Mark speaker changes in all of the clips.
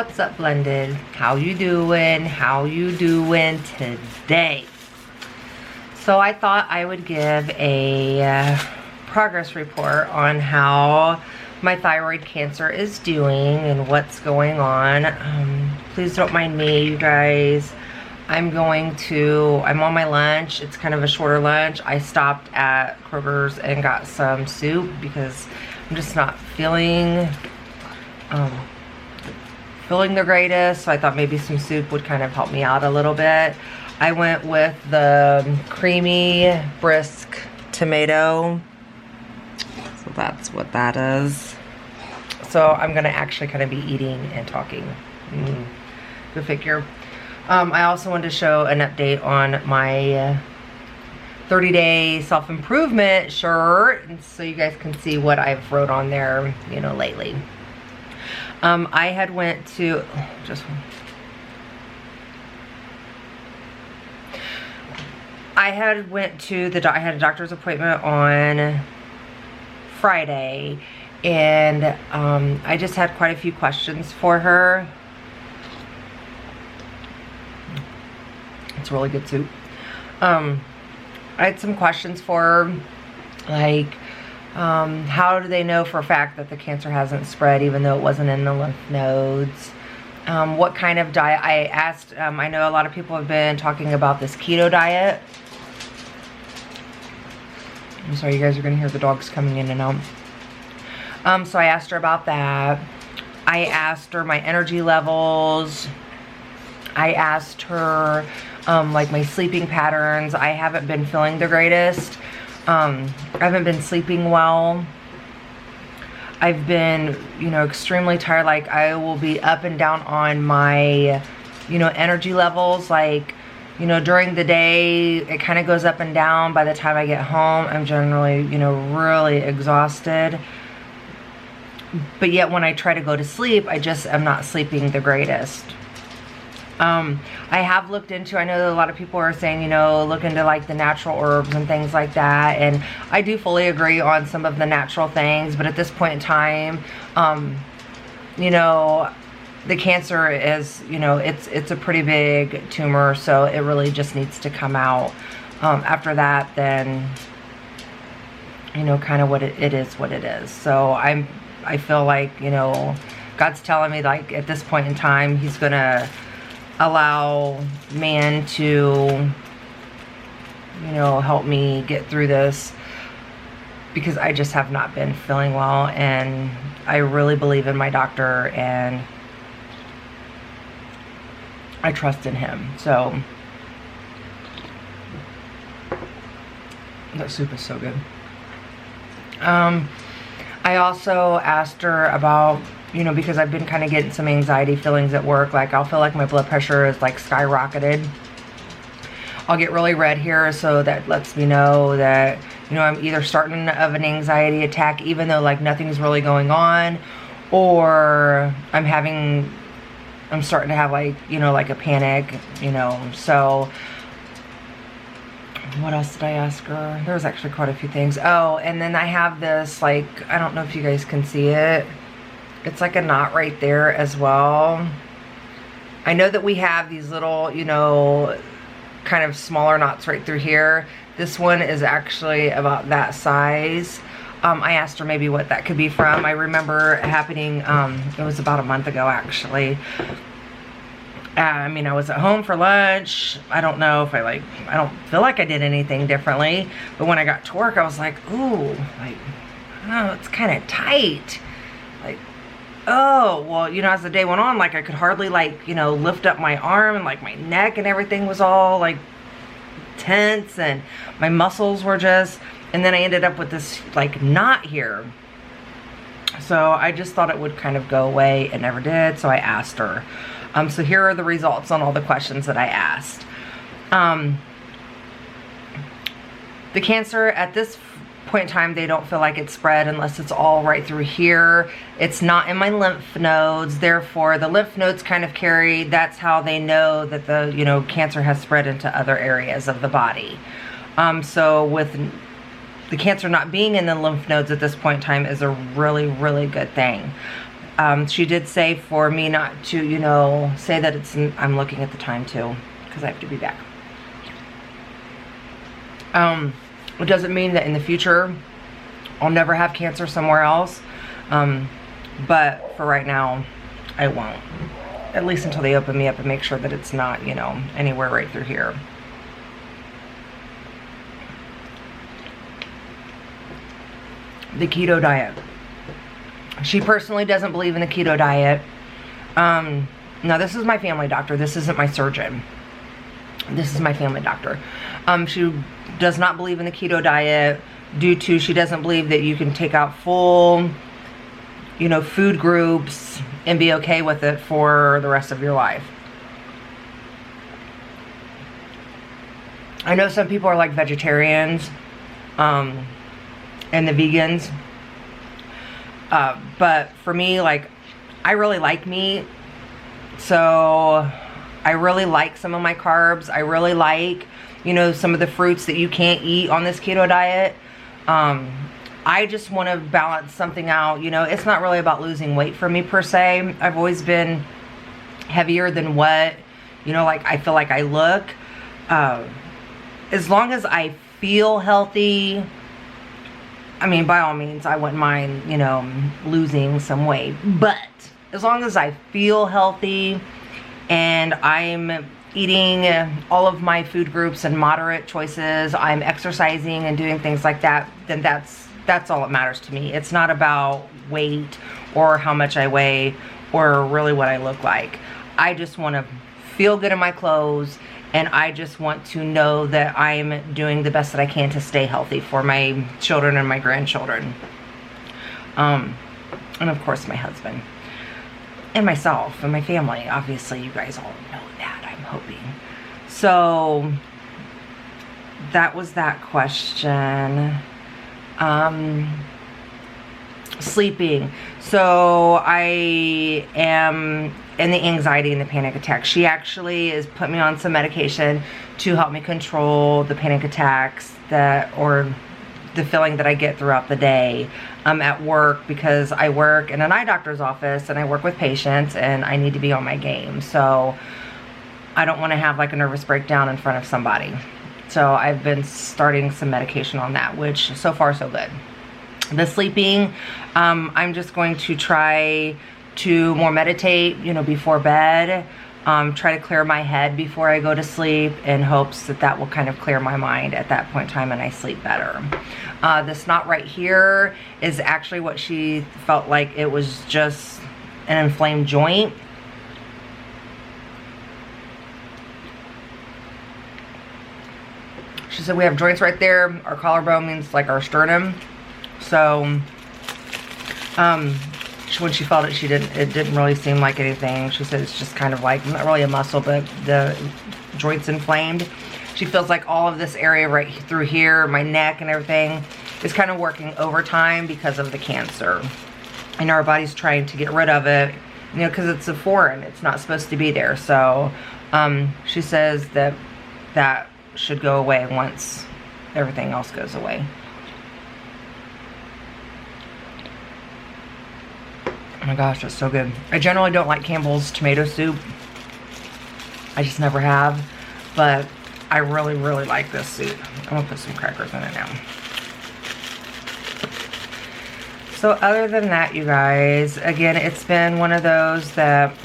Speaker 1: What's up, Blended? How you doing? How you doing today? So I thought I would give a progress report on how my thyroid cancer is doing and what's going on. Please don't mind me, you guys. I'm on my lunch. It's kind of a shorter lunch. I stopped at Kroger's and got some soup because I'm just not feeling the greatest. So I thought maybe some soup would kind of help me out a little bit. I went with the creamy brisk tomato. So that's what that is. So I'm gonna actually kind of be eating and talking. Go figure. I also wanted to show an update on my 30-day self-improvement shirt, and so you guys can see what I've wrote on there, you know, lately. I had went to I had a doctor's appointment on Friday, and I just had quite a few questions for her. It's really good soup. I had some questions for her, like how do they know for a fact that the cancer hasn't spread even though it wasn't in the lymph nodes? What kind of diet? I asked, I know a lot of people have been talking about this keto diet. I'm sorry, you guys are gonna hear the dogs coming in and out. So I asked her about that. I asked her my energy levels. I asked her like my sleeping patterns. I haven't been feeling the greatest. I haven't been sleeping well. I've been, you know, extremely tired. Like I will be up and down on my, you know, energy levels. Like, you know, during the day, it kind of goes up and down. By the time I get home, I'm generally, you know, really exhausted. But yet when I try to go to sleep, I just am not sleeping the greatest. I have looked into, I know that a lot of people are saying, you know, look into like the natural herbs and things like that. And I do fully agree on some of the natural things. But at this point in time, you know, the cancer is, you know, it's a pretty big tumor. So it really just needs to come out. After that, then, you know, kind of what it is what it is. So I feel like, you know, God's telling me like at this point in time, he's going to allow man to, you know, help me get through this, because I just have not been feeling well, and I really believe in my doctor and I trust in him. So that soup is so good. I also asked her about, you know, because I've been kind of getting some anxiety feelings at work. Like I'll feel like my blood pressure is like skyrocketed. I'll get really red here, so that lets me know that, you know, I'm either starting of an anxiety attack even though like nothing's really going on, or I'm starting to have like, you know, like a panic, you know. So what else did I ask her? There was actually quite a few things. Oh, and then I have this, like, I don't know if you guys can see it. It's like a knot right there as well. I know that we have these little, you know, kind of smaller knots right through here. This one is actually about that size. I asked her maybe what that could be from. I remember it happening, it was about a month ago actually. I mean, I was at home for lunch. I don't know if I don't feel like I did anything differently. But when I got to work, I was like, ooh, like, oh, it's kind of tight. Like, oh, well, you know, as the day went on, like, I could hardly, like, you know, lift up my arm, and, like, my neck and everything was all, like, tense, and my muscles were just, and then I ended up with this, like, knot here. So I just thought it would kind of go away. It never did, so I asked her. So here are the results on all the questions that I asked. The cancer at this point in time, they don't feel like it's spread unless it's all right through here. It's not in my lymph nodes, therefore the lymph nodes kind of carry, that's how they know that the, you know, cancer has spread into other areas of the body. So with the cancer not being in the lymph nodes at this point in time is a really, really good thing. She did say for me not to, you know, say that it's, I'm looking at the time too, because I have to be back. It doesn't mean that in the future I'll never have cancer somewhere else. But for right now, I won't. At least until they open me up and make sure that it's not, you know, anywhere right through here. The keto diet. She personally doesn't believe in the keto diet. Now this is my family doctor. This isn't my surgeon. This is my family doctor. She does not believe in the keto diet due to she doesn't believe that you can take out full, you know, food groups and be okay with it for the rest of your life. I know some people are like vegetarians and the vegans. But for me, like, I really like meat. So I really like some of my carbs. I really like, you know, some of the fruits that you can't eat on this keto diet. I just want to balance something out. You know, it's not really about losing weight for me per se. I've always been heavier than what, you know, like I feel like I look. As long as I feel healthy, I mean, by all means, I wouldn't mind, you know, losing some weight. But as long as I feel healthy and I'm eating all of my food groups and moderate choices, I'm exercising and doing things like that, then that's all that matters to me. It's not about weight or how much I weigh or really what I look like. I just want to feel good in my clothes, and I just want to know that I'm doing the best that I can to stay healthy for my children and my grandchildren. And of course my husband. And myself and my family. Obviously you guys all know that, I'm hoping. So that was that question. Sleeping. So I am in the anxiety and the panic attack. She actually has put me on some medication to help me control the panic attacks or the feeling that I get throughout the day at work, because I work in an eye doctor's office and I work with patients and I need to be on my game. So I don't want to have like a nervous breakdown in front of somebody. So I've been starting some medication on that, which so far so good. The sleeping, I'm just going to try to more meditate, you know, before bed. Try to clear my head before I go to sleep in hopes that that will kind of clear my mind at that point in time and I sleep better. This knot right here is actually what she felt like it was just an inflamed joint. She said we have joints right there. Our collarbone means like our sternum. So, when she felt it, it didn't really seem like anything. She said it's just kind of like, not really a muscle, but the joint's inflamed. She feels like all of this area right through here, my neck and everything, is kind of working overtime because of the cancer. And our body's trying to get rid of it, you know, because it's a foreign. It's not supposed to be there. So, she says that that should go away once everything else goes away. Oh my gosh, that's so good. I generally don't like Campbell's tomato soup. I just never have. But I really, really like this soup. I'm going to put some crackers in it now. So other than that, you guys, again, it's been one of those that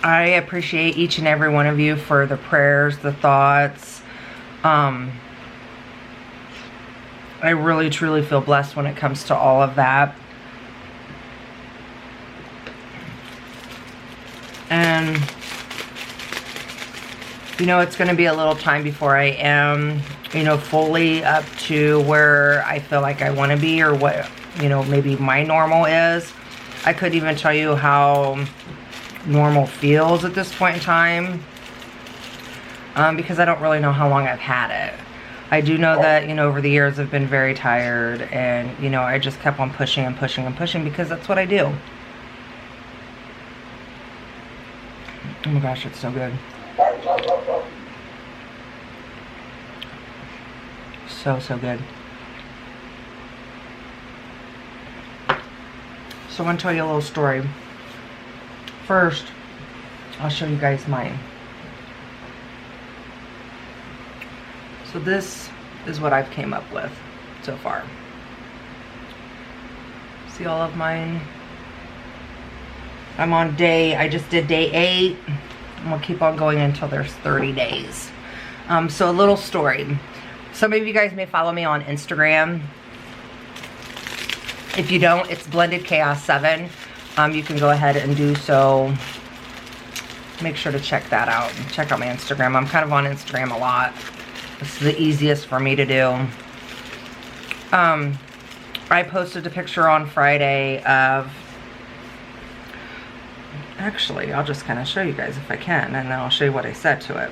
Speaker 1: I appreciate each and every one of you for the prayers, the thoughts. I really, truly feel blessed when it comes to all of that. And, you know, it's going to be a little time before I am, you know, fully up to where I feel like I want to be, or what, you know, maybe my normal is. I couldn't even tell you how normal feels at this point in time, because I don't really know how long I've had it. I do know that, you know, over the years I've been very tired, and, you know, I just kept on pushing and pushing and pushing because that's what I do. Oh my gosh, it's so good. So, so good. So I want to tell you a little story. First, I'll show you guys mine. So this is what I've came up with so far. See all of mine? I'm on I just did day 8. I'm gonna keep on going until there's 30 days. So a little story. Some of you guys may follow me on Instagram. If you don't, it's Blended Chaos 7. You can go ahead and do so. Make sure to check that out. Check out my Instagram. I'm kind of on Instagram a lot. It's the easiest for me to do. I posted a picture on Friday of, actually, I'll just kind of show you guys if I can, and then I'll show you what I said to it.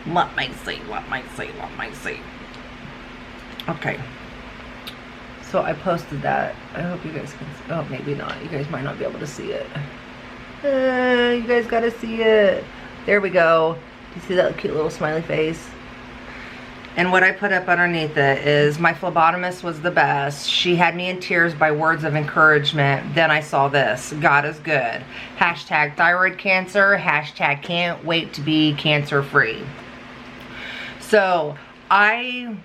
Speaker 1: Let me see. Okay. So I posted that. I hope you guys can see. Oh, maybe not. You guys might not be able to see it. You guys gotta see it. There we go. Do you see that cute little smiley face? And what I put up underneath it is, my phlebotomist was the best. She had me in tears by words of encouragement. Then I saw this. God is good. Hashtag thyroid cancer. Hashtag can't wait to be cancer free. So I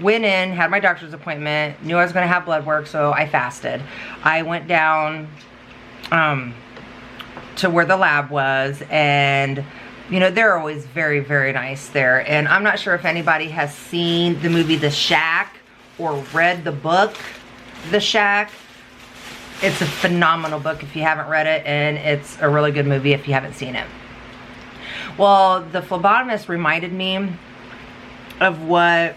Speaker 1: went in, had my doctor's appointment, knew I was going to have blood work, so I fasted. I went down to where the lab was, and you know, they're always very, very nice there. And I'm not sure if anybody has seen the movie The Shack or read the book The Shack. It's a phenomenal book if you haven't read it, and it's a really good movie if you haven't seen it. Well, the phlebotomist reminded me of what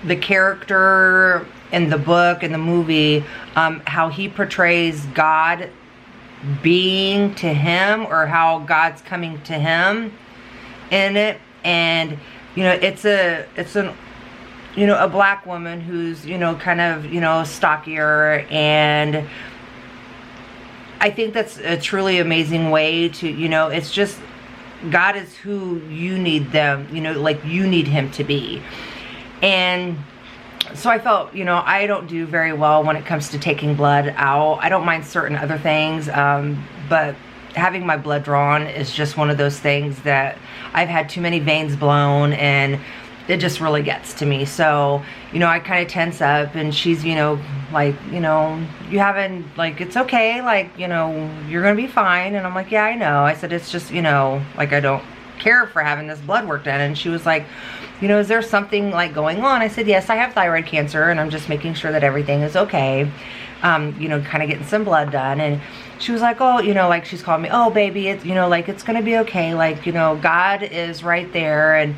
Speaker 1: the character in the book and the movie, how he portrays God being to him, or how God's coming to him in it. And you know, it's a you know, a black woman who's, you know, kind of, you know, stockier, and I think that's a truly amazing way to, you know, it's just God is who you need them, you know, like you need him to be. And so I felt, you know, I don't do very well when it comes to taking blood out. I don't mind certain other things, but having my blood drawn is just one of those things that I've had too many veins blown, and it just really gets to me. So, you know, I kind of tense up, and she's, you know, like, you know, you haven't, like, it's okay, like, you know, you're gonna be fine. And I'm like, yeah, I know. I said, it's just, you know, like, I don't care for having this blood work done. And she was like, you know, is there something like going on? I said, yes, I have thyroid cancer, and I'm just making sure that everything is okay. You know, kind of getting some blood done. And she was like, oh, you know, like, she's called me, oh, baby, it's, you know, like, it's gonna be okay. Like, you know, God is right there. And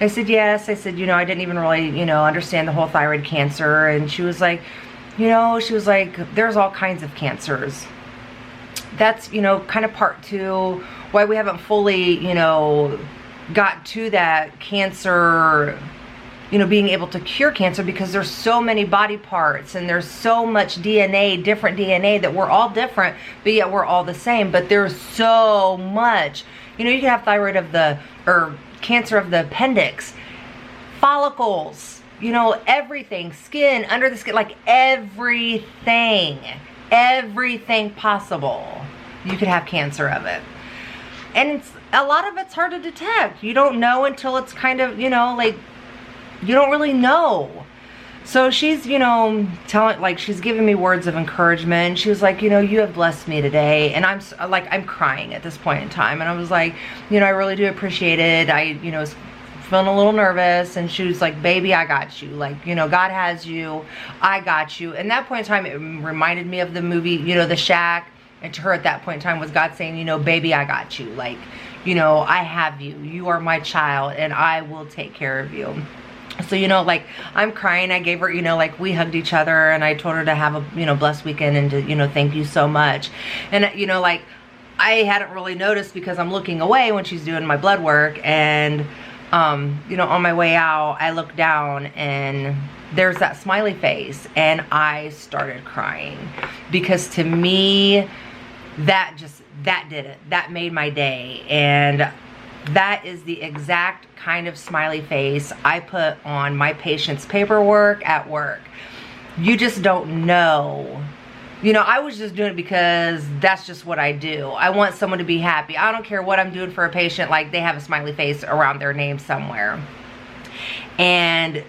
Speaker 1: I said, yes. I said, you know, I didn't even really, you know, understand the whole thyroid cancer. And she was like, you know, she was like, there's all kinds of cancers. That's, you know, kind of part 2, why we haven't fully, you know, got to that cancer, you know, being able to cure cancer, because there's so many body parts, and there's so much DNA, different DNA, that we're all different, but yet we're all the same. But there's so much, you know, you can have thyroid of the, or cancer of the appendix, follicles, you know, everything, skin, under the skin, like everything possible, you could have cancer of it. And it's, a lot of it's hard to detect. You don't know until it's kind of, you know, like, you don't really know. So she's, you know, telling, like, she's giving me words of encouragement. She was like, you know, you have blessed me today. And I'm like, I'm crying at this point in time. And I was like, you know, I really do appreciate it. I, you know, was feeling a little nervous. And she was like, baby, I got you. Like, you know, God has you. I got you. And that point in time, it reminded me of the movie, you know, The Shack. And to her at that point in time was God saying, you know, baby, I got you. Like, you know, I have you. You are my child, and I will take care of you. So, you know, like, I'm crying. I gave her, you know, like, we hugged each other, and I told her to have a, you know, blessed weekend, and to, you know, thank you so much. And, you know, like, I hadn't really noticed because I'm looking away when she's doing my blood work. And, you know, on my way out, I looked down, and there's that smiley face, and I started crying, because to me, that did it. That made my day. And That is the exact kind of smiley face I put on my patient's paperwork at work. You just don't know. You know, I was just doing it because that's just what I do. I want someone to be happy. I don't care what I'm doing for a patient, like they have a smiley face around their name somewhere. And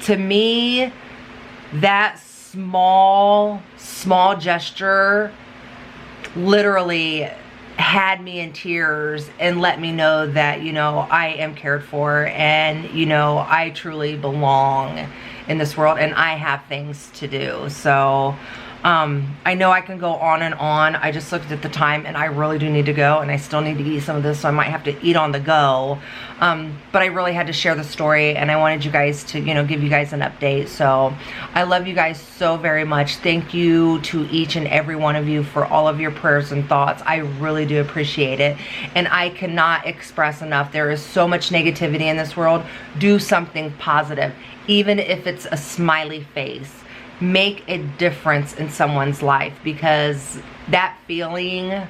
Speaker 1: to me, that small gesture literally had me in tears and let me know that, you know, I am cared for, and, you know, I truly belong in this world, and I have things to do. So I know I can go on and on. I just looked at the time, and I really do need to go, and I still need to eat some of this, so I might have to eat on the go. But I really had to share the story, and I wanted you guys to, you know, give you guys an update. So I love you guys so very much. Thank you to each and every one of you for all of your prayers and thoughts. I really do appreciate it, and I cannot express enough. There is so much negativity in this world. Do something positive, even if it's a smiley face. Make a difference in someone's life, because that feeling,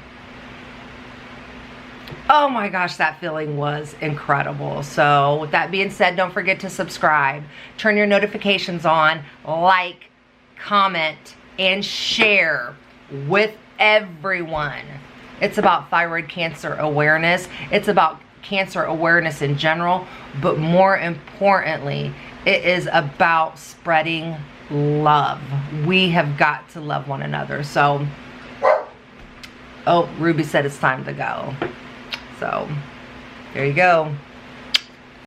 Speaker 1: oh my gosh, that feeling was incredible. So with that being said, don't forget to subscribe, turn your notifications on, like, comment, and share with everyone. It's about thyroid cancer awareness. It's about cancer awareness in general, but more importantly, it is about spreading love. We have got to love one another. So, oh, Ruby said it's time to go. So, there you go.